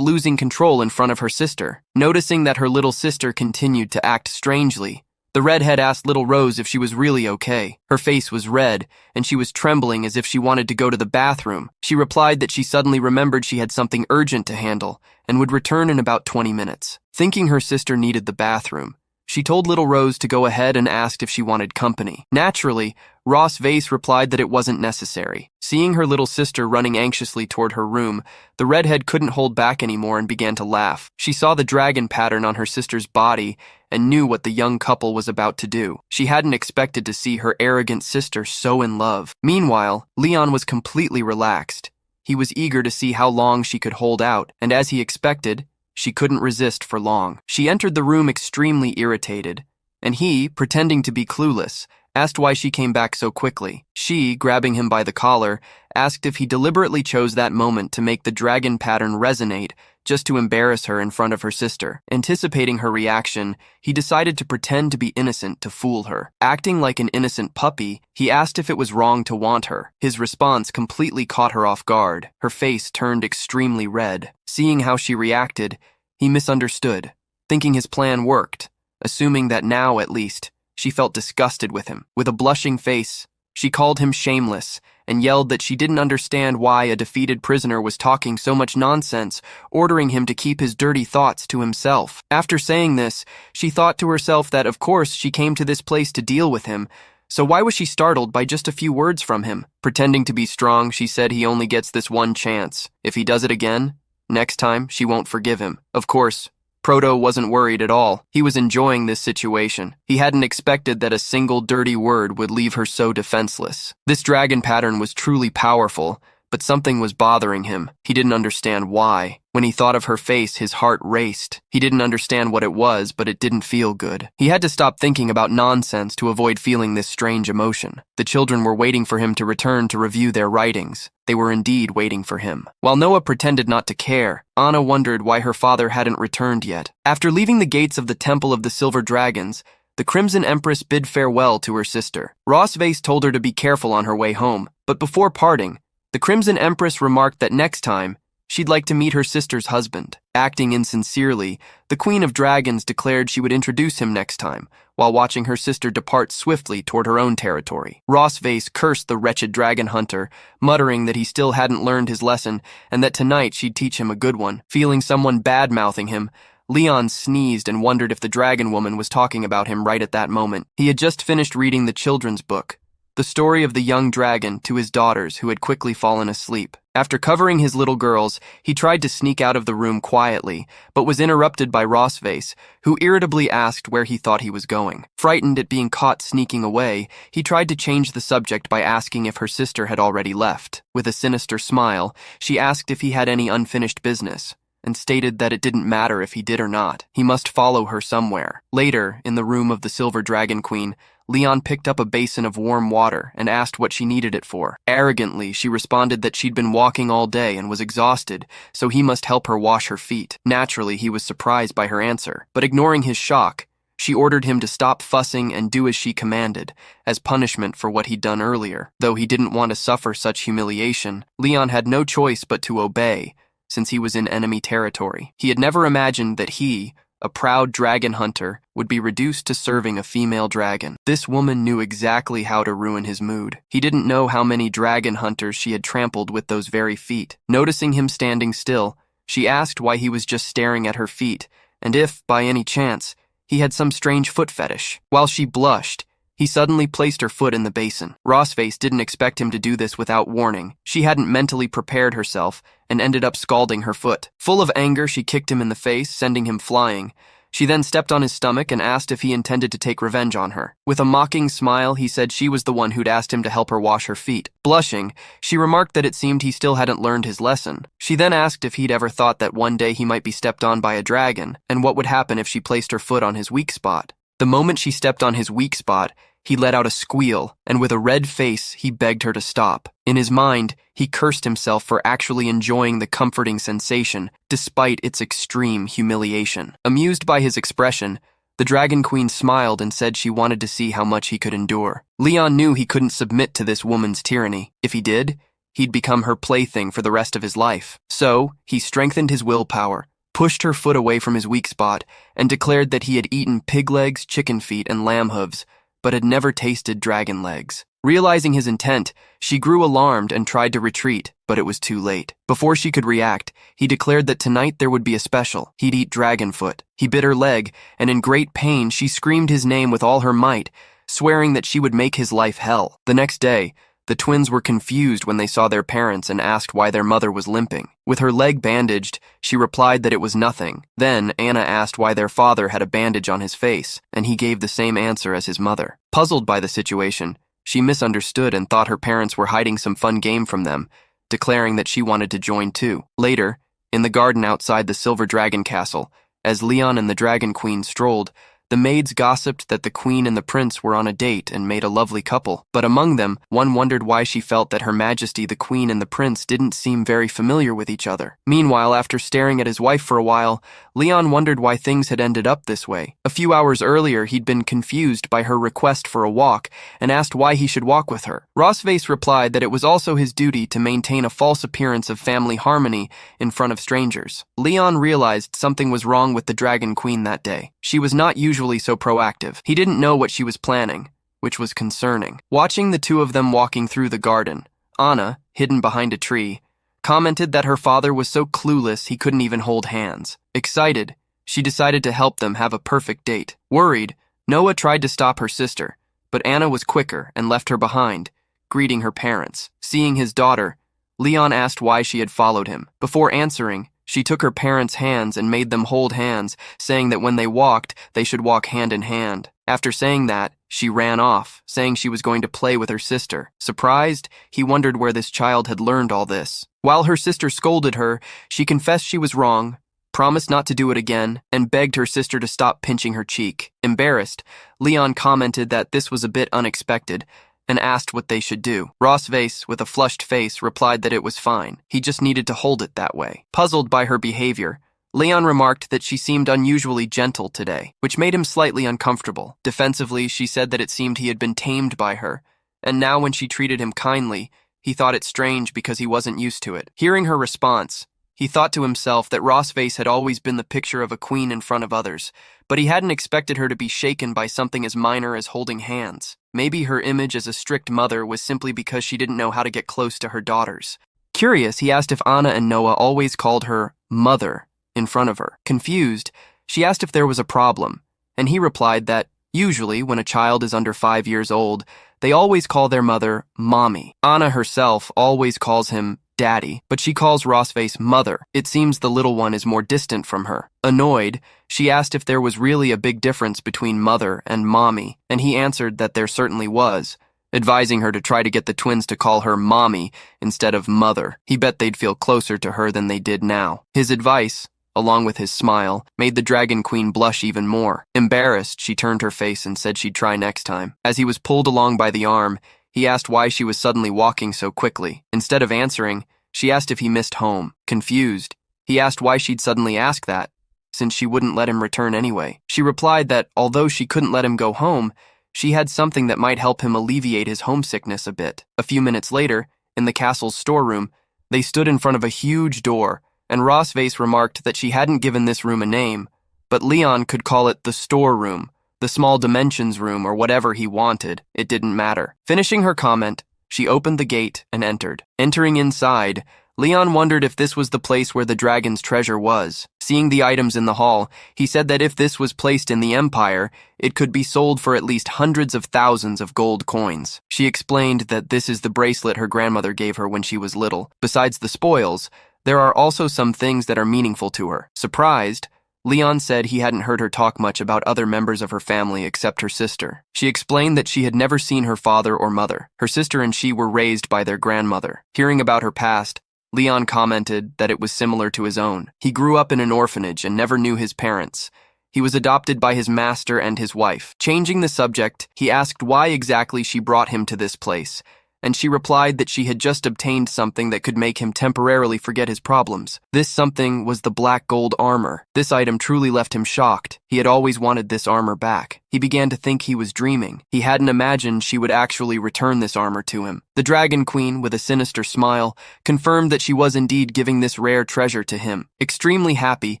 A: losing control in front of her sister. Noticing that her little sister continued to act strangely, the redhead asked little Rose if she was really okay. Her face was red, and she was trembling as if she wanted to go to the bathroom. She replied that she suddenly remembered she had something urgent to handle and would return in about 20 minutes. Thinking her sister needed the bathroom, she told little Rose to go ahead and asked if she wanted company. Naturally, Ross Vase replied that it wasn't necessary. Seeing her little sister running anxiously toward her room, the redhead couldn't hold back anymore and began to laugh. She saw the dragon pattern on her sister's body and knew what the young couple was about to do. She hadn't expected to see her arrogant sister so in love. Meanwhile, Leon was completely relaxed. He was eager to see how long she could hold out, and as he expected, she couldn't resist for long. She entered the room extremely irritated, and he, pretending to be clueless, asked why she came back so quickly. She, grabbing him by the collar, asked if he deliberately chose that moment to make the dragon pattern resonate just to embarrass her in front of her sister. Anticipating her reaction, he decided to pretend to be innocent to fool her. Acting like an innocent puppy, he asked if it was wrong to want her. His response completely caught her off guard. Her face turned extremely red. Seeing how she reacted, he misunderstood, thinking his plan worked, assuming that now, at least, she felt disgusted with him. With a blushing face, she called him shameless and yelled that she didn't understand why a defeated prisoner was talking so much nonsense, ordering him to keep his dirty thoughts to himself. After saying this, she thought to herself that of course she came to this place to deal with him, so why was she startled by just a few words from him? Pretending to be strong, she said he only gets this one chance. If he does it again, next time she won't forgive him. Of course, Proto wasn't worried at all. He was enjoying this situation. He hadn't expected that a single dirty word would leave her so defenseless. This dragon pattern was truly powerful, but something was bothering him. He didn't understand why. When he thought of her face, his heart raced. He didn't understand what it was, but it didn't feel good. He had to stop thinking about nonsense to avoid feeling this strange emotion. The children were waiting for him to return to review their writings. They were indeed waiting for him. While Noah pretended not to care, Anna wondered why her father hadn't returned yet. After leaving the gates of the Temple of the Silver Dragons, the Crimson Empress bid farewell to her sister. Ross Vase told her to be careful on her way home, but before parting, the Crimson Empress remarked that next time, she'd like to meet her sister's husband. Acting insincerely, the Queen of Dragons declared she would introduce him next time, while watching her sister depart swiftly toward her own territory. Ross Vase cursed the wretched dragon hunter, muttering that he still hadn't learned his lesson and that tonight she'd teach him a good one. Feeling someone bad-mouthing him, Leon sneezed and wondered if the dragon woman was talking about him right at that moment. He had just finished reading the children's book, the story of the young dragon, to his daughters who had quickly fallen asleep. After covering his little girls, he tried to sneak out of the room quietly, but was interrupted by Ross Vase, who irritably asked where he thought he was going. Frightened at being caught sneaking away, he tried to change the subject by asking if her sister had already left. With a sinister smile, she asked if he had any unfinished business, and stated that it didn't matter if he did or not. He must follow her somewhere. Later, in the room of the Silver Dragon Queen, Leon picked up a basin of warm water and asked what she needed it for. Arrogantly, she responded that she'd been walking all day and was exhausted, so he must help her wash her feet. Naturally, he was surprised by her answer, but ignoring his shock, she ordered him to stop fussing and do as she commanded, as punishment for what he'd done earlier. Though he didn't want to suffer such humiliation, Leon had no choice but to obey, since he was in enemy territory. He had never imagined that he, a proud dragon hunter, would be reduced to serving a female dragon. This woman knew exactly how to ruin his mood. He didn't know how many dragon hunters she had trampled with those very feet. Noticing him standing still, She asked why he was just staring at her feet, and if, by any chance, he had some strange foot fetish. While she blushed, he suddenly placed her foot in the basin. Rossface didn't expect him to do this without warning. She hadn't mentally prepared herself and ended up scalding her foot. Full of anger, she kicked him in the face, sending him flying. She then stepped on his stomach and asked if he intended to take revenge on her. With a mocking smile, he said she was the one who'd asked him to help her wash her feet. Blushing, she remarked that it seemed he still hadn't learned his lesson. She then asked if he'd ever thought that one day he might be stepped on by a dragon, and what would happen if she placed her foot on his weak spot. The moment she stepped on his weak spot, he let out a squeal, and with a red face, he begged her to stop. In his mind, he cursed himself for actually enjoying the comforting sensation, despite its extreme humiliation. Amused by his expression, the Dragon Queen smiled and said she wanted to see how much he could endure. Leon knew he couldn't submit to this woman's tyranny. If he did, he'd become her plaything for the rest of his life. So, he strengthened his willpower, pushed her foot away from his weak spot, and declared that he had eaten pig legs, chicken feet, and lamb hooves, but had never tasted dragon legs. Realizing his intent, she grew alarmed and tried to retreat, but it was too late. Before she could react, he declared that tonight there would be a special. He'd eat dragon foot. He bit her leg, and in great pain, she screamed his name with all her might, swearing that she would make his life hell. The next day, the twins were confused when they saw their parents and asked why their mother was limping. With her leg bandaged, she replied that it was nothing. Then, Anna asked why their father had a bandage on his face, and he gave the same answer as his mother. Puzzled by the situation, she misunderstood and thought her parents were hiding some fun game from them, declaring that she wanted to join too. Later, in the garden outside the Silver Dragon Castle, as Leon and the Dragon Queen strolled, the maids gossiped that the queen and the prince were on a date and made a lovely couple. But among them, one wondered why she felt that Her Majesty the Queen and the prince didn't seem very familiar with each other. Meanwhile, after staring at his wife for a while, Leon wondered why things had ended up this way. A few hours earlier, he'd been confused by her request for a walk and asked why he should walk with her. Rossface replied that it was also his duty to maintain a false appearance of family harmony in front of strangers. Leon realized something was wrong with the Dragon Queen that day. She was not usually so proactive. He didn't know what she was planning, which was concerning. Watching the two of them walking through the garden, Anna, hidden behind a tree, commented that her father was so clueless he couldn't even hold hands. Excited, she decided to help them have a perfect date. Worried, Noah tried to stop her sister, but Anna was quicker and left her behind, greeting her parents. Seeing his daughter, Leon asked why she had followed him. Before answering, she took her parents' hands and made them hold hands, saying that when they walked, they should walk hand in hand. After saying that, she ran off, saying she was going to play with her sister. Surprised, he wondered where this child had learned all this. While her sister scolded her, she confessed she was wrong, promised not to do it again, and begged her sister to stop pinching her cheek. Embarrassed, Leon commented that this was a bit unexpected, and asked what they should do. Rossface, with a flushed face, replied that it was fine. He just needed to hold it that way. Puzzled by her behavior, Leon remarked that she seemed unusually gentle today, which made him slightly uncomfortable. Defensively, she said that it seemed he had been tamed by her, and now when she treated him kindly, he thought it strange because he wasn't used to it. Hearing her response, he thought to himself that Rossface had always been the picture of a queen in front of others, but he hadn't expected her to be shaken by something as minor as holding hands. Maybe her image as a strict mother was simply because she didn't know how to get close to her daughters. Curious, he asked if Anna and Noah always called her mother in front of her. Confused, she asked if there was a problem, and he replied that usually when a child is under 5 years old, they always call their mother mommy. Anna herself always calls him daddy, but she calls Rossface mother. It seems the little one is more distant from her. Annoyed, she asked if there was really a big difference between mother and mommy, and he answered that there certainly was, advising her to try to get the twins to call her mommy instead of mother. He bet they'd feel closer to her than they did now. His advice, along with his smile, made the Dragon Queen blush even more. Embarrassed, she turned her face and said she'd try next time. As he was pulled along by the arm, he asked why she was suddenly walking so quickly. Instead of answering, she asked if he missed home. Confused, he asked why she'd suddenly ask that, since she wouldn't let him return anyway. She replied that although she couldn't let him go home, she had something that might help him alleviate his homesickness a bit. A few minutes later, in the castle's storeroom, they stood in front of a huge door, and Rossface remarked that she hadn't given this room a name, but Leon could call it the storeroom, the small dimensions room, or whatever he wanted. It didn't matter. Finishing her comment, she opened the gate and entered. Entering inside, Leon wondered if this was the place where the dragon's treasure was. Seeing the items in the hall, he said that if this was placed in the Empire, it could be sold for at least hundreds of thousands of gold coins. She explained that this is the bracelet her grandmother gave her when she was little. Besides the spoils, there are also some things that are meaningful to her. Surprised, Leon said he hadn't heard her talk much about other members of her family except her sister. She explained that she had never seen her father or mother. Her sister and she were raised by their grandmother. Hearing about her past, Leon commented that it was similar to his own. He grew up in an orphanage and never knew his parents. He was adopted by his master and his wife. Changing the subject, he asked why exactly she brought him to this place, and she replied that she had just obtained something that could make him temporarily forget his problems. This something was the black gold armor. This item truly left him shocked. He had always wanted this armor back. He began to think he was dreaming. He hadn't imagined she would actually return this armor to him. The Dragon Queen, with a sinister smile, confirmed that she was indeed giving this rare treasure to him. Extremely happy,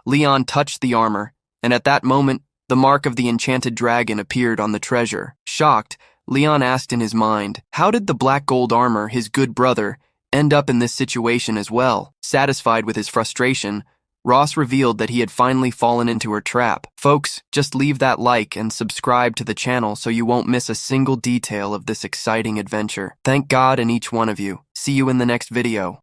A: Leon touched the armor, and at that moment, the mark of the enchanted dragon appeared on the treasure. Shocked, Leon asked in his mind, how did the black gold armor, his good brother, end up in this situation as well? Satisfied with his frustration, Ross revealed that he had finally fallen into her trap. Folks, just leave that like and subscribe to the channel so you won't miss a single detail of this exciting adventure. Thank God in each one of you. See you in the next video.